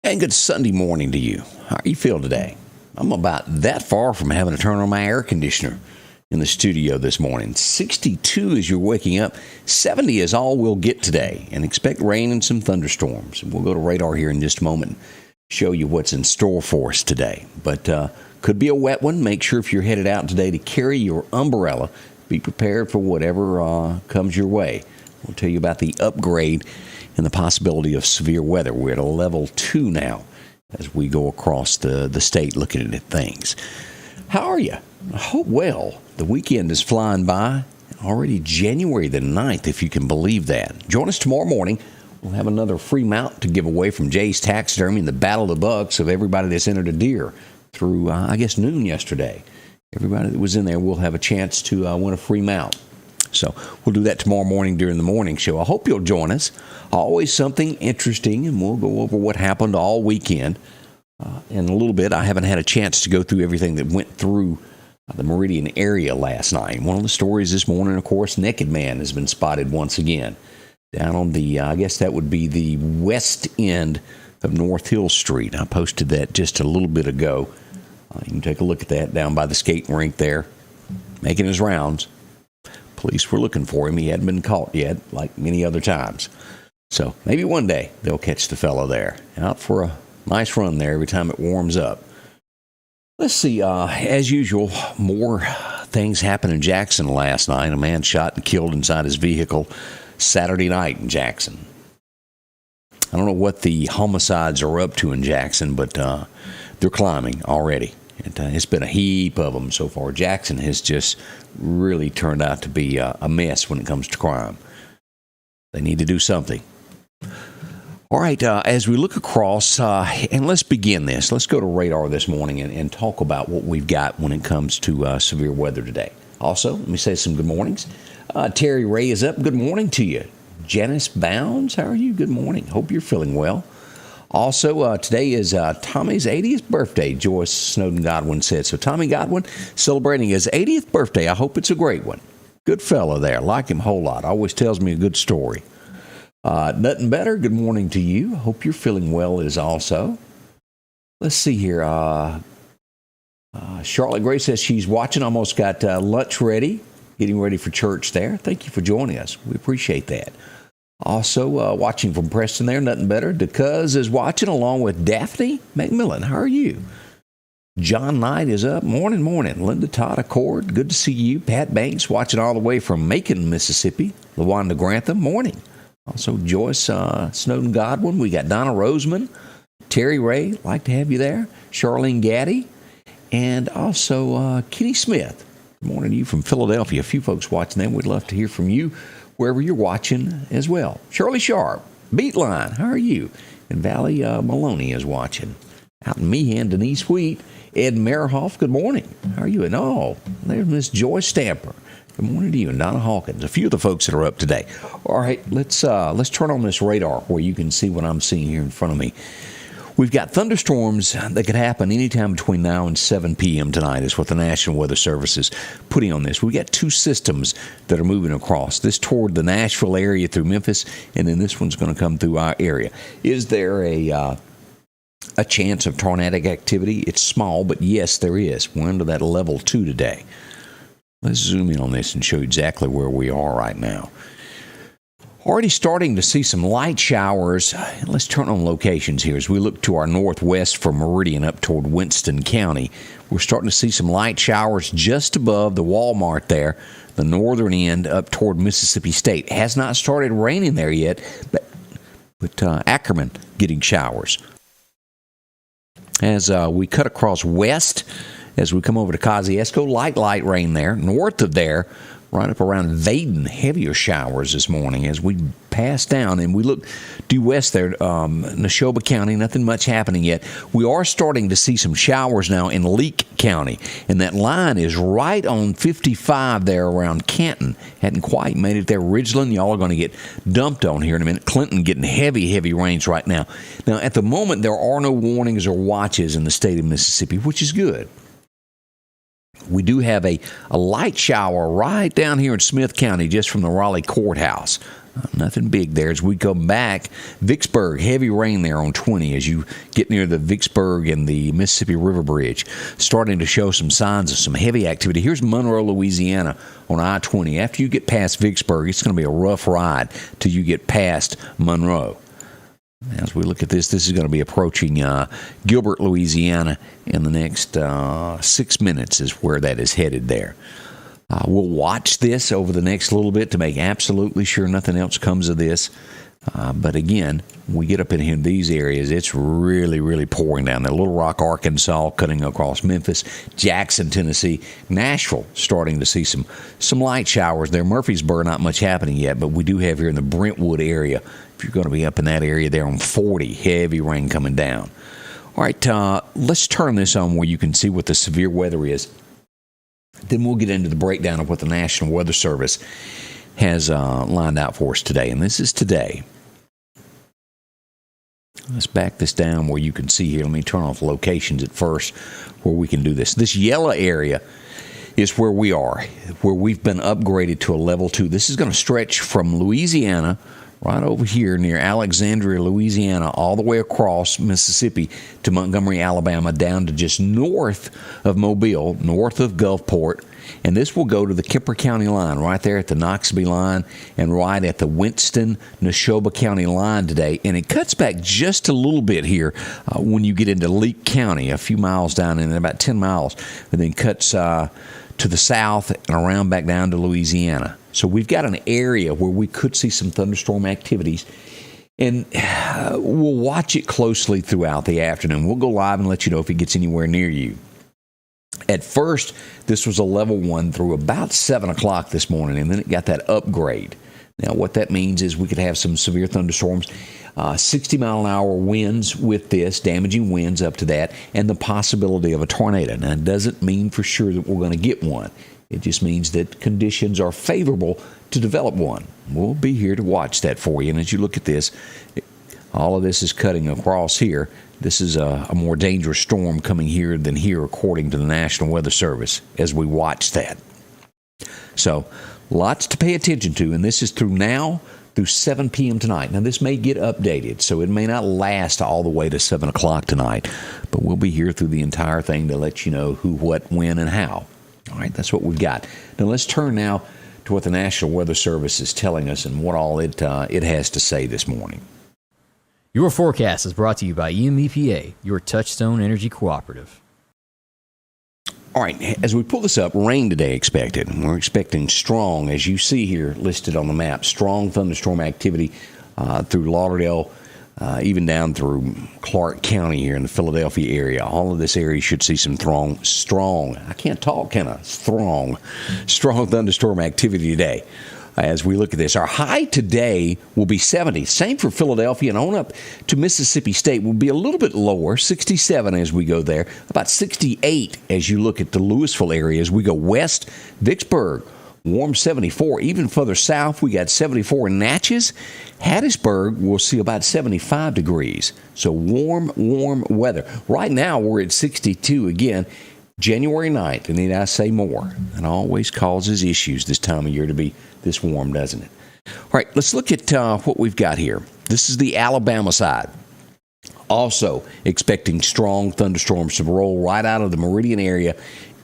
And good Sunday morning to you. How you feel today? I'm about that far from having to turn on my air conditioner in the studio this morning. 62 as you're waking up. 70 is all we'll get today. And expect rain and some thunderstorms. We'll go to radar here in just a moment and show you what's in store for us today. But could be a wet one. Make sure if you're headed out today to carry your umbrella. Be prepared for whatever comes your way. We'll tell you about the upgrade and the possibility of severe weather. We're at a level 2 now as we go across the state looking at things. How are you? I hope well. The weekend is flying by. Already January the 9th, if you can believe that. Join us tomorrow morning. We'll have another free mount to give away from Jay's Taxidermy and the Battle of the Bucks of everybody that's entered a deer through, noon yesterday. Everybody that was in there will have a chance to win a free mount. So we'll do that tomorrow morning during the morning show. I hope you'll join us. Always something interesting, and we'll go over what happened all weekend. In a little bit, I haven't had a chance to go through everything that went through the Meridian area last night. One of the stories this morning, of course, naked man has been spotted once again. Down on the, I guess that would be the west end of North Hill Street. I posted that just a little bit ago. You can take a look at that down by the skating rink there, making his rounds. Police were looking for him. He hadn't been caught yet, like many other times. So maybe one day they'll catch the fellow there. Out for a nice run there every time it warms up. Let's see. As usual, more things happened in Jackson last night. A man shot and killed inside his vehicle Saturday night in Jackson. I don't know what the homicides are up to in Jackson, but they're climbing already. It's been a heap of them so far. Jackson has just really turned out to be a mess when it comes to crime. They need to do something. All right, as we look across, and let's begin this. Let's go to radar this morning and talk about what we've got when it comes to severe weather today. Also, let me say some good mornings. Terry Ray is up. Good morning to you. Janice Bounds, how are you? Good morning. Hope you're feeling well. Also, today is Tommy's 80th birthday, Joyce Snowden Godwin said. So Tommy Godwin celebrating his 80th birthday. I hope it's a great one. Good fellow there. Like him a whole lot. Always tells me a good story. Nothing better. Good morning to you. Hope you're feeling well as also. Let's see here. Charlotte Gray says she's watching. Almost got lunch ready. Getting ready for church there. Thank you for joining us. We appreciate that. Also, watching from Preston there, nothing better. DeCuz is watching along with Daphne McMillan. How are you? John Knight is up. Morning. Linda Todd Accord, good to see you. Pat Banks watching all the way from Macon, Mississippi. LaWanda Grantham, morning. Also, Joyce Snowden Godwin. We got Donna Roseman. Terry Ray, like to have you there. Charlene Gaddy. And also Kenny Smith. Good morning to you from Philadelphia. A few folks watching them. We'd love to hear from you wherever you're watching as well. Shirley Sharp, Beatline, how are you? And Valley Maloney is watching. Out in Meehan, Denise Wheat, Ed Merihoff, good morning. How are you? And there's Miss Joyce Stamper. Good morning to you. And Donna Hawkins, a few of the folks that are up today. All right, let's turn on this radar where you can see what I'm seeing here in front of me. We've got thunderstorms that could happen anytime between now and 7 p.m. tonight is what the National Weather Service is putting on this. We've got two systems that are moving across. This toward the Nashville area through Memphis, and then this one's going to come through our area. Is there a chance of tornadic activity? It's small, but yes, there is. We're under that level 2 today. Let's zoom in on this and show you exactly where we are right now. Already starting to see some light showers. Let's turn on locations here as we look to our northwest from Meridian up toward Winston County. We're starting to see some light showers just above the Walmart there, the northern end up toward Mississippi State. It has not started raining there yet, but Ackerman getting showers. As we cut across west, as we come over to Kosciuszko, light rain there. North of there, right up around Vaden, heavier showers this morning as we pass down and we look due west there, Neshoba County, nothing much happening yet. We are starting to see some showers now in Leake County, and that line is right on 55 there around Canton. Hadn't quite made it there. Ridgeland, y'all are going to get dumped on here in a minute. Clinton getting heavy rains right now. Now, at the moment, there are no warnings or watches in the state of Mississippi, which is good. We do have a light shower right down here in Smith County, just from the Raleigh Courthouse. Nothing big there. As we come back, Vicksburg, heavy rain there on 20 as you get near the Vicksburg and the Mississippi River Bridge, starting to show some signs of some heavy activity. Here's Monroe, Louisiana on I-20. After you get past Vicksburg, it's going to be a rough ride till you get past Monroe. As we look at this is going to be approaching Gilbert, Louisiana in the next 6 minutes is where that is headed there. We'll watch this over the next little bit to make absolutely sure nothing else comes of this. But again, we get up in here in these areas, it's really, really pouring down there. Little Rock, Arkansas, cutting across Memphis, Jackson, Tennessee, Nashville, starting to see some light showers there. Murfreesboro, not much happening yet, but we do have here in the Brentwood area, if you're going to be up in that area there on 40, heavy rain coming down. All right, let's turn this on where you can see what the severe weather is. Then we'll get into the breakdown of what the National Weather Service has lined out for us today. And this is today. Let's back this down where you can see here. Let me turn off locations at first where we can do this. This yellow area is where we are, where we've been upgraded to a level 2. This is going to stretch from Louisiana right over here near Alexandria, Louisiana, all the way across Mississippi to Montgomery, Alabama, down to just north of Mobile, north of Gulfport. And this will go to the Kemper County line, right there at the Noxubee line and right at the Winston-Neshoba County line today. And it cuts back just a little bit here when you get into Leake County, a few miles down in about 10 miles, and then cuts to the south and around back down to Louisiana. So we've got an area where we could see some thunderstorm activities, and we'll watch it closely throughout the afternoon. We'll go live and let you know if it gets anywhere near you. At first, this was a level 1 through about 7 o'clock this morning, and then it got that upgrade. Now, what that means is we could have some severe thunderstorms, 60-mile-an-hour winds with this, damaging winds up to that, and the possibility of a tornado. Now, it doesn't mean for sure that we're going to get one. It just means that conditions are favorable to develop one. We'll be here to watch that for you. And as you look at this, all of this is cutting across here. This is a more dangerous storm coming here than here, according to the National Weather Service, as we watch that. So, lots to pay attention to, and this is through now through 7 p.m. tonight. Now, this may get updated, so it may not last all the way to 7 o'clock tonight, but we'll be here through the entire thing to let you know who, what, when, and how. All right, that's what we've got. Now, let's turn now to what the National Weather Service is telling us and what all it has to say this morning. Your forecast is brought to you by EMEPA, your Touchstone Energy Cooperative. All right, as we pull this up, rain today expected. We're expecting strong, as you see here listed on the map, strong thunderstorm activity through Lauderdale, even down through Clark County here in the Philadelphia area. All of this area should see some strong, I can't talk, can I? Strong thunderstorm activity today. As we look at this, our high today will be 70. Same for Philadelphia, and on up to Mississippi State will be a little bit lower, 67 as we go there, about 68 as you look at the Louisville area. As we go west, Vicksburg, warm 74. Even further south, we got 74 in Natchez. Hattiesburg, we'll see about 75 degrees. So warm weather. Right now, we're at 62 again. January 9th, and need I say more? It always causes issues this time of year to be this warm, doesn't it? All right, let's look at what we've got here. This is the Alabama side. Also expecting strong thunderstorms to roll right out of the Meridian area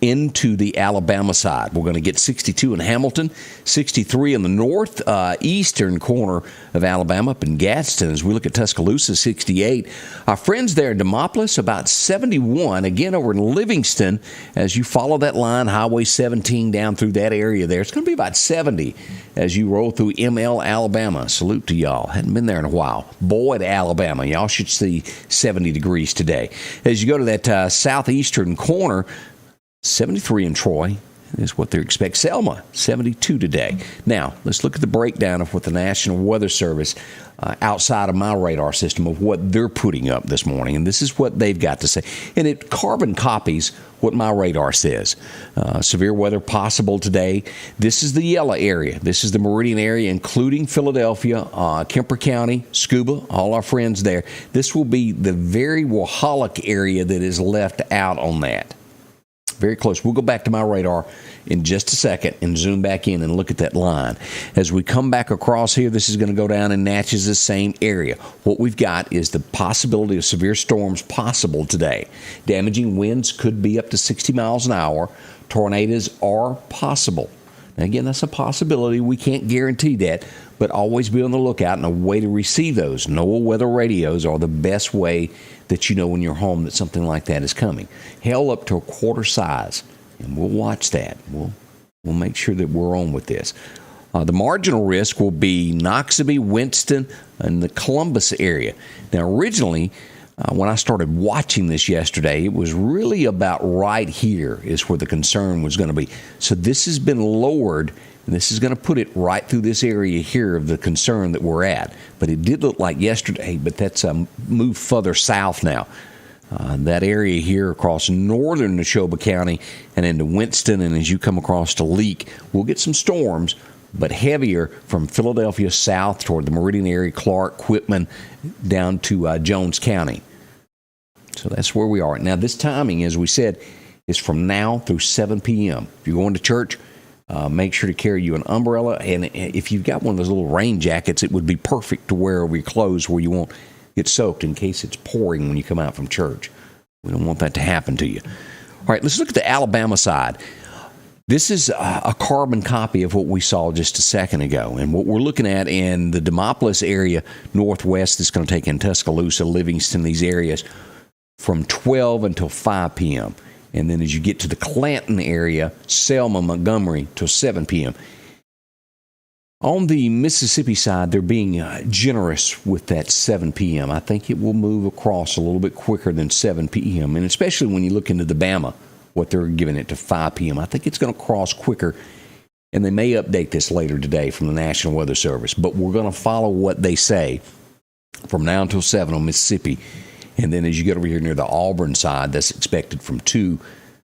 into the Alabama side. We're going to get 62 in Hamilton, 63 in the northeastern corner of Alabama up in Gadsden. As we look at Tuscaloosa, 68. Our friends there in Demopolis, about 71. Again, over in Livingston, as you follow that line, Highway 17 down through that area there, it's going to be about 70 as you roll through ML, Alabama. Salute to y'all. Hadn't been there in a while. Boyd, Alabama. Y'all should see 70 degrees today. As you go to that southeastern corner, 73 in Troy is what they're expecting. Selma, 72 today. Now, let's look at the breakdown of what the National Weather Service, outside of my radar system, of what they're putting up this morning. And this is what they've got to say. And it carbon copies what my radar says. Severe weather possible today. This is the yellow area. This is the Meridian area, including Philadelphia, Kemper County, Scuba, all our friends there. This will be the very Waholic area that is left out on that. Very close. We'll go back to my radar in just a second and zoom back in and look at that line. As we come back across here, this is going to go down in Natchez, same area. What we've got is the possibility of severe storms possible today. Damaging winds could be up to 60 miles an hour. Tornadoes are possible. Now, again, that's a possibility. We can't guarantee that, but always be on the lookout and a way to receive those. NOAA weather radios are the best way that you know in your home that something like that is coming. Hail up to a quarter size, and we'll watch that. We'll make sure that we're on with this. The marginal risk will be Noxubee, Winston, and the Columbus area. Now, originally, when I started watching this yesterday, it was really about right here is where the concern was going to be. So this has been lowered, and this is going to put it right through this area here of the concern that we're at. But it did look like yesterday, but that's moved further south now. That area here across northern Neshoba County and into Winston, and as you come across to Leake, we'll get some storms, but heavier from Philadelphia south toward the Meridian area, Clark, Quitman, down to Jones County. So that's where we are. Now, this timing, as we said, is from now through 7 p.m. If you're going to church, make sure to carry you an umbrella. And if you've got one of those little rain jackets, it would be perfect to wear over your clothes where you won't get soaked in case it's pouring when you come out from church. We don't want that to happen to you. All right, let's look at the Alabama side. This is a carbon copy of what we saw just a second ago. And what we're looking at in the Demopolis area, northwest, that's going to take in Tuscaloosa, Livingston, these areas, from 12 until 5 p.m. And then as you get to the Clanton area, Selma, Montgomery, till 7 p.m. On the Mississippi side, they're being generous with that 7 p.m. I think it will move across a little bit quicker than 7 p.m. And especially when you look into the Bama, what they're giving it to 5 p.m. I think it's going to cross quicker, and they may update this later today from the National Weather Service. But we're going to follow what they say from now until 7 on Mississippi. And then as you get over here near the Auburn side, that's expected from 2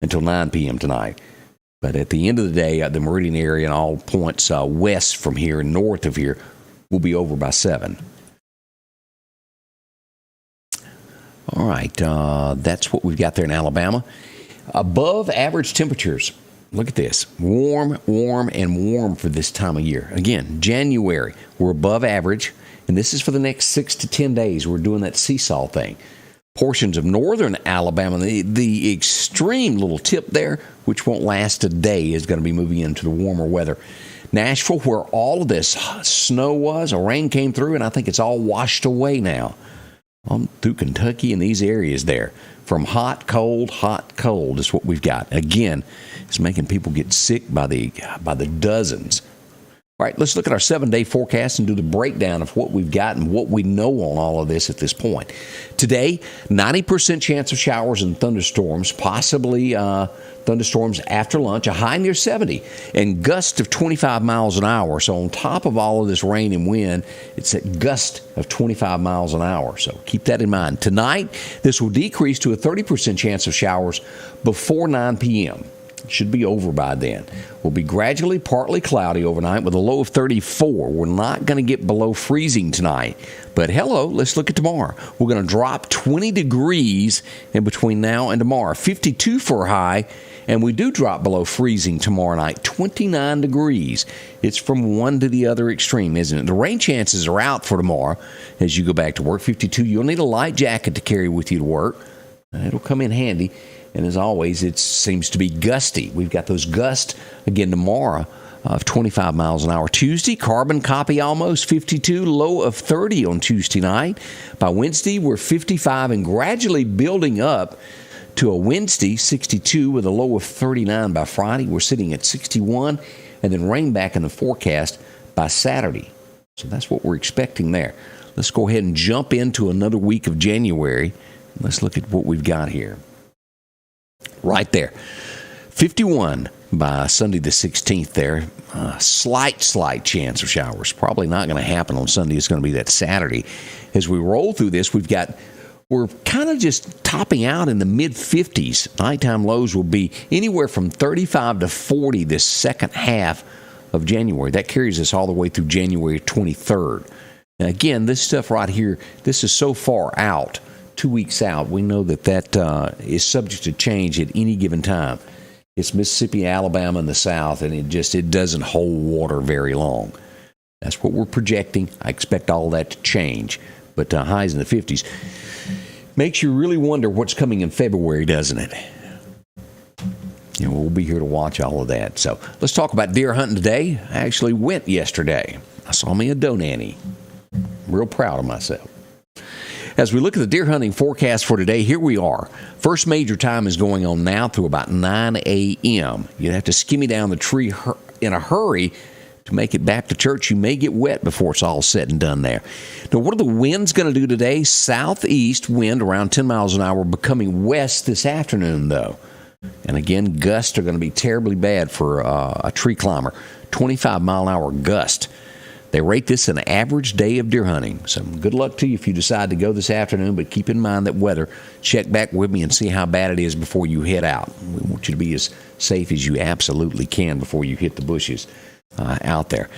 until 9 p.m. tonight. But at the end of the day, the Meridian area and all points west from here and north of here will be over by 7. All right, that's what we've got there in Alabama. Above average temperatures. Look at this. Warm, warm, and warm for this time of year. Again, January, we're above average. And this is for the next 6 to 10 days. We're doing that seesaw thing. Portions of northern Alabama, the extreme little tip there, which won't last a day, is going to be moving into the warmer weather. Nashville, where all of this snow was, a rain came through, and I think it's all washed away now. Through Kentucky and these areas there. From hot, cold is what we've got. Again, it's making people get sick by the dozens. All right, let's look at our 7-day forecast and do the breakdown of what we've got and what we know on all of this at this point. Today, 90% chance of showers and thunderstorms, possibly thunderstorms after lunch, a high near 70, and gusts of 25 miles an hour. So on top of all of this rain and wind, it's a gust of 25 miles an hour. So keep that in mind. Tonight, this will decrease to a 30% chance of showers before 9 p.m. Should be over by then. Will be gradually partly cloudy overnight with a low of 34. We're not going to get below freezing tonight. But hello, let's look at tomorrow. We're going to drop 20 degrees in between now and tomorrow. 52 for a high, and we do drop below freezing tomorrow night. 29 degrees. It's from one to the other extreme, isn't it? The rain chances are out for tomorrow as you go back to work. 52. You'll need a light jacket to carry with you to work. It'll come in handy. And as always, it seems to be gusty. We've got those gusts again tomorrow of 25 miles an hour. Tuesday, carbon copy almost 52, low of 30 on Tuesday night. By Wednesday, we're 55 and gradually building up to a Wednesday 62 with a low of 39 by Friday. We're sitting at 61 and then rain back in the forecast by Saturday. So that's what we're expecting there. Let's go ahead and jump into another week of January. Let's look at what we've got here. Right there. 51 by Sunday the 16th there. Slight chance of showers. Probably not going to happen on Sunday. It's going to be that Saturday. As we roll through this, we're kind of just topping out in the mid-50s. Nighttime lows will be anywhere from 35 to 40 this second half of January. That carries us all the way through January 23rd. Now, again, this stuff right here, this is so far out. 2 weeks out, we know that is subject to change at any given time. It's Mississippi, Alabama in the south, and it doesn't hold water very long. That's what we're projecting. I expect all that to change, but highs in the 50s. Makes you really wonder what's coming in February, doesn't it? We'll be here to watch all of that. So let's talk about deer hunting today. I actually went yesterday. I saw me a doe nanny. Real proud of myself. As we look at the deer hunting forecast for today, here we are. First major time is going on now through about 9 a.m. You'd have to skimmy down the tree in a hurry to make it back to church. You may get wet before it's all said and done there. Now, what are the winds going to do today? Southeast wind around 10 miles an hour, becoming west this afternoon, though. And again, gusts are going to be terribly bad for a tree climber. 25-mile-an-hour gust. They rate this an average day of deer hunting. So good luck to you if you decide to go this afternoon, but keep in mind that weather. Check back with me and see how bad it is before you head out. We want you to be as safe as you absolutely can before you hit the bushes out there.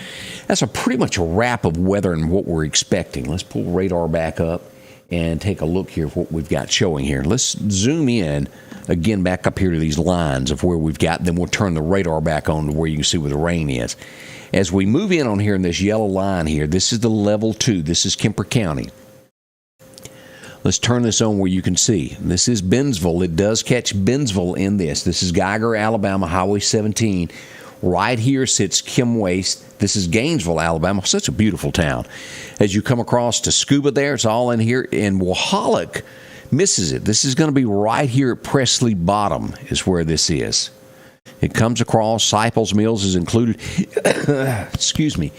That's pretty much a wrap of weather and what we're expecting. Let's pull radar back up and take a look here at what we've got showing here. Let's zoom in again back up here to these lines of where we've got. Then we'll turn the radar back on to where you can see where the rain is. As we move in on here in this yellow line here, this is the level 2. This is Kemper County. Let's turn this on where you can see. This is Bennsville. It does catch Bennsville in this. This is Geiger, Alabama, Highway 17. Right here sits Kim Waste. This is Gainesville, Alabama. Such a beautiful town. As you come across to Scuba there, it's all in here. And Wahalak misses it. This is going to be right here at Presley Bottom is where this is. It comes across. Cyples Mills is included. Excuse me.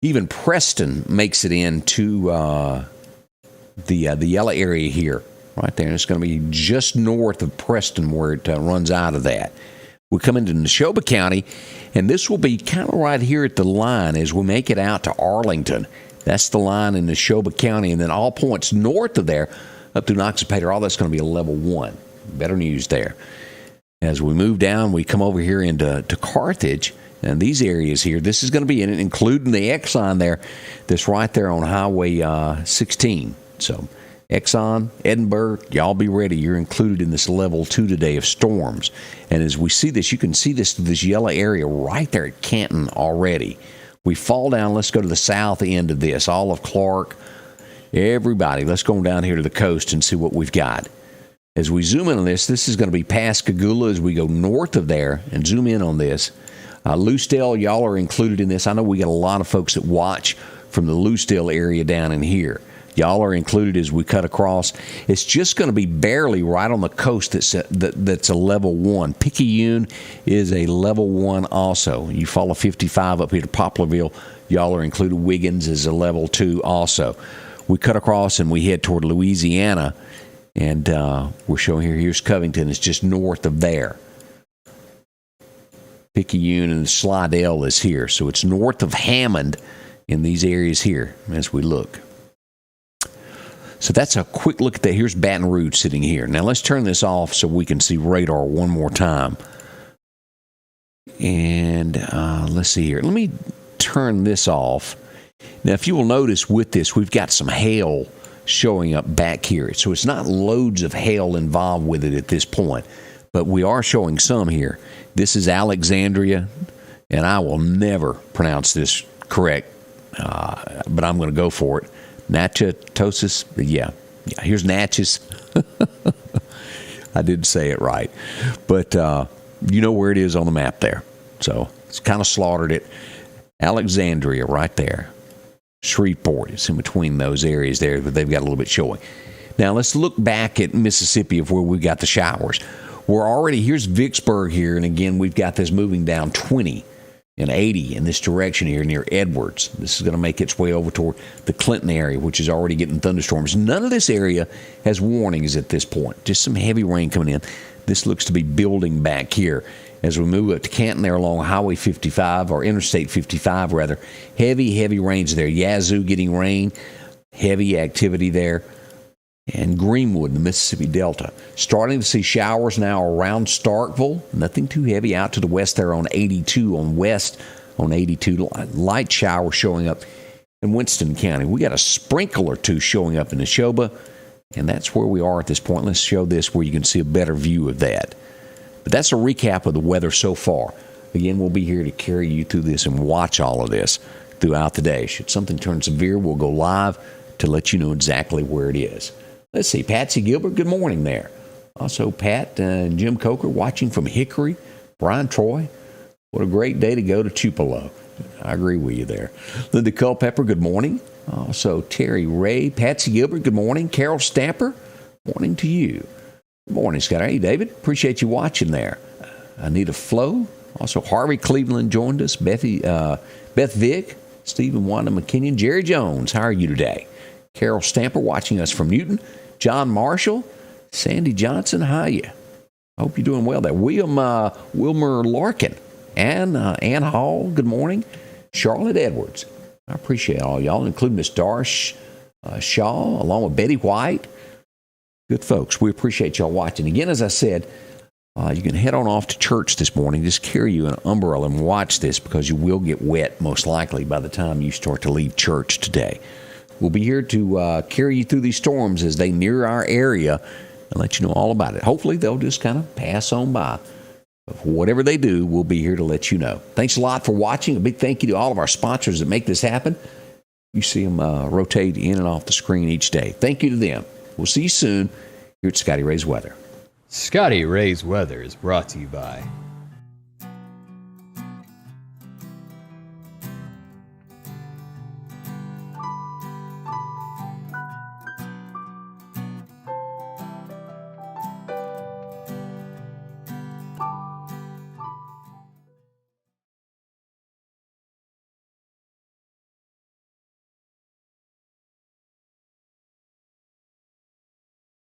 Even Preston makes it into the yellow area here, right there. And it's going to be just north of Preston where it runs out of that. We come into Neshoba County, and this will be kind of right here at the line as we make it out to Arlington. That's the line in Neshoba County, and then all points north of there up to Noxapater, all that's going to be a level 1. Better news there. As we move down, we come over here into Carthage, and these areas here, this is going to be in it, including the Exxon there, that's right there on Highway 16. So Exxon, Edinburgh, y'all be ready. You're included in this level 2 today of storms. And as we see this, you can see this yellow area right there at Canton already. We fall down, let's go to the south end of this, all of Clark, everybody. Let's go down here to the coast and see what we've got. As we zoom in on this is going to be Pascagoula as we go north of there and zoom in on this. Loosedale, y'all are included in this. I know we got a lot of folks that watch from the Loosedale area down in here. Y'all are included as we cut across. It's just going to be barely right on the coast that's a level 1. Picayune is a level 1 also. You follow 55 up here to Poplarville. Y'all are included. Wiggins is a level 2 also. We cut across and we head toward Louisiana. And we're showing here's Covington. It's just north of there. Picayune and Slidell is here. So it's north of Hammond in these areas here as we look. So that's a quick look at that. Here's Baton Rouge sitting here. Now let's turn this off so we can see radar one more time. And let's see here. Let me turn this off. Now, if you will notice with this, we've got some hail showing up back here. So it's not loads of hail involved with it at this point, but we are showing some here. This is Alexandria, and I will never pronounce this correct, but I'm going to go for it. Natchitosis, yeah, here's Natchez. I didn't say it right, but you know where it is on the map there. So it's kind of slaughtered it. Alexandria right there. Shreveport is in between those areas there, but they've got a little bit showing. Now let's look back at Mississippi of where we got the showers. We're already, here's Vicksburg here, and again, we've got this moving down 20 and 80 in this direction here near Edwards. This is going to make its way over toward the Clinton area, which is already getting thunderstorms. None of this area has warnings at this point. Just some heavy rain coming in. This looks to be building back here. As we move up to Canton there along Highway 55, or Interstate 55 rather, heavy rains there. Yazoo getting rain, heavy activity there. And Greenwood, the Mississippi Delta. Starting to see showers now around Starkville. Nothing too heavy out to the west there on 82, on west on 82. Light showers showing up in Winston County. We got a sprinkle or two showing up in Neshoba. And that's where we are at this point. Let's show this where you can see a better view of that. But that's a recap of the weather so far. Again, we'll be here to carry you through this and watch all of this throughout the day. Should something turn severe, we'll go live to let you know exactly where it is. Let's see, Patsy Gilbert, good morning there. Also, Pat and Jim Coker watching from Hickory. Brian Troy, what a great day to go to Tupelo. I agree with you there. Linda Culpepper, good morning. Also, Terry Ray, Patsy Gilbert, good morning. Carol Stamper, morning to you. Good morning, Scott. Hey, David, appreciate you watching there. Anita Flo, also Harvey Cleveland joined us. Beth Vick, Stephen Wanda McKinnon, Jerry Jones, how are you today? Carol Stamper watching us from Newton. John Marshall, Sandy Johnson, how are you? I hope you're doing well there. Wilmer Larkin, and Ann Hall, good morning. Charlotte Edwards, I appreciate all y'all, including Miss Darsh Shaw, along with Betty White. Good folks, we appreciate y'all watching. Again, as I said, you can head on off to church this morning. Just carry you an umbrella and watch this because you will get wet most likely by the time you start to leave church today. We'll be here to carry you through these storms as they near our area and let you know all about it. Hopefully, they'll just kind of pass on by. But whatever they do, we'll be here to let you know. Thanks a lot for watching. A big thank you to all of our sponsors that make this happen. You see them rotate in and off the screen each day. Thank you to them. We'll see you soon here at Scotty Ray's Weather. Scotty Ray's Weather is brought to you by